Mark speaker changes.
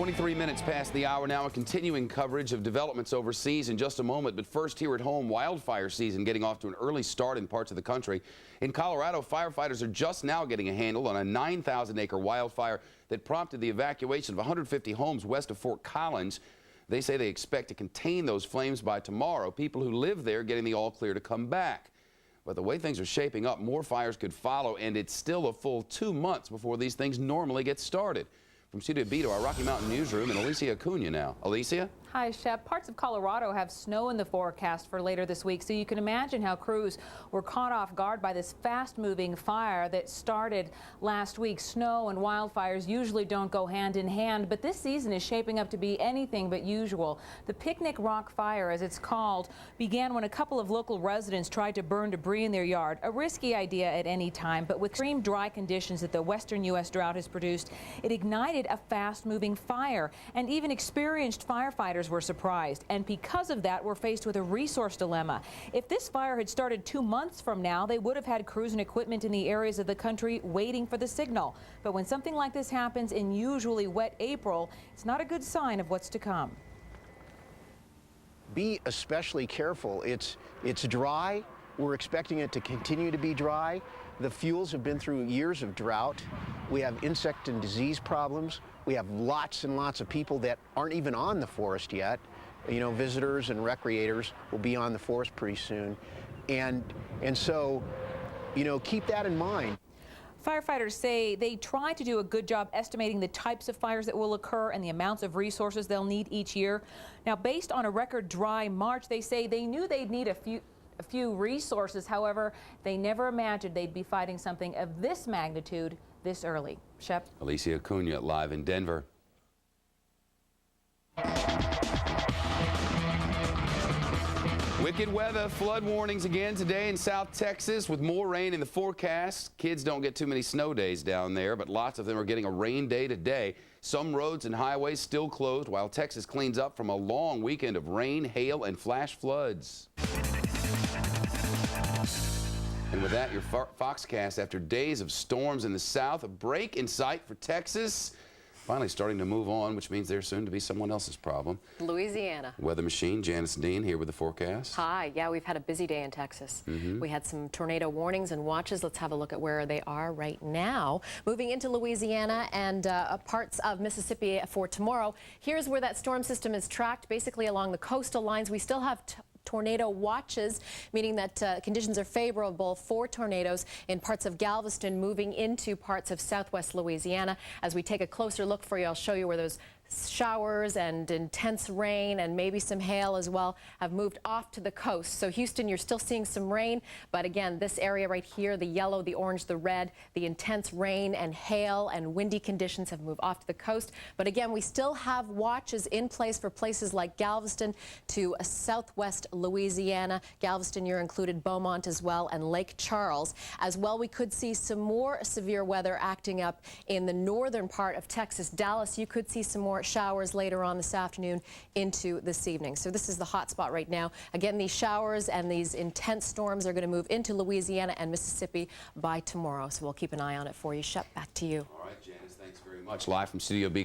Speaker 1: 23 minutes past the hour now, a continuing coverage of developments overseas in just a moment. But first, here at home, wildfire season getting off to an early start in parts of the country. In Colorado, firefighters are just now getting a handle on a 9,000-acre wildfire that prompted the evacuation of 150 homes west of Fort Collins. They say they expect to contain those flames by tomorrow. People who live there getting the all clear to come back. But the way things are shaping up, more fires could follow, and it's still a full 2 months before these things normally get started. From Studio B to our Rocky Mountain newsroom, and Alecia Acuna now. Alecia?
Speaker 2: Hi, Shep. Parts of Colorado have snow in the forecast for later this week, so you can imagine how crews were caught off guard by this fast-moving fire that started last week. Snow and wildfires usually don't go hand in hand, but this season is shaping up to be anything but usual. The Picnic Rock Fire, as it's called, began when a couple of local residents tried to burn debris in their yard. A risky idea at any time, but with extreme dry conditions that the western U.S. drought has produced, it ignited a fast-moving fire, and even experienced firefighters were surprised, and because of that, we're faced with a resource dilemma. If this fire had started 2 months from now, they would have had crews and equipment in the areas of the country waiting for the signal. But when something like this happens in usually wet April, it's not a good sign of what's to come.
Speaker 3: Be especially careful. It's dry. We're expecting it to continue to be dry. The fuels have been through years of drought. We have insect and disease problems. We have lots and lots of people that aren't even on the forest yet. You know, visitors and recreators will be on the forest pretty soon. And so, you know, keep that in mind.
Speaker 2: Firefighters say they try to do a good job estimating the types of fires that will occur and the amounts of resources they'll need each year. Now, based on a record dry March, they say they knew they'd need a few resources. However, they never imagined they'd be fighting something of this magnitude this early. Shep?
Speaker 1: Alecia Acuna live in Denver. Wicked weather, flood warnings again today in South Texas with more rain in the forecast. Kids don't get too many snow days down there, but lots of them are getting a rain day today. Some roads and highways still closed while Texas cleans up from a long weekend of rain, hail, and flash floods. And with that, your Foxcast after days of storms in the south, a break in sight for Texas. Finally starting to move on, which means there's soon to be someone else's problem.
Speaker 4: Louisiana.
Speaker 1: Weather machine, Janice Dean here with the forecast.
Speaker 4: Hi. Yeah, we've had a busy day in Texas. We had some tornado warnings and watches. Let's have a look at where they are right now. Moving into Louisiana and parts of Mississippi for tomorrow. Here's where that storm system is tracked, basically along the coastal lines. We still have tornado watches, meaning that conditions are favorable for tornadoes in parts of Galveston, moving into parts of southwest Louisiana. As we take a closer look for you, I'll show you where those showers and intense rain and maybe some hail as well have moved off to the coast. So Houston, you're still seeing some rain, but again, this area right here, the yellow, the orange, the red, the intense rain and hail and windy conditions have moved off to the coast. But again, we still have watches in place for places like Galveston to southwest Louisiana. Galveston, you're included, Beaumont as well, and Lake Charles. As well, we could see some more severe weather acting up in the northern part of Texas. Dallas, you could see some more showers later on this afternoon into this evening. So this is the hot spot right now. Again, these showers and these intense storms are going to move into Louisiana and Mississippi by tomorrow. So we'll keep an eye on it for you. Shep, back to you.
Speaker 1: All right, Janice, thanks very much. Live from Studio B.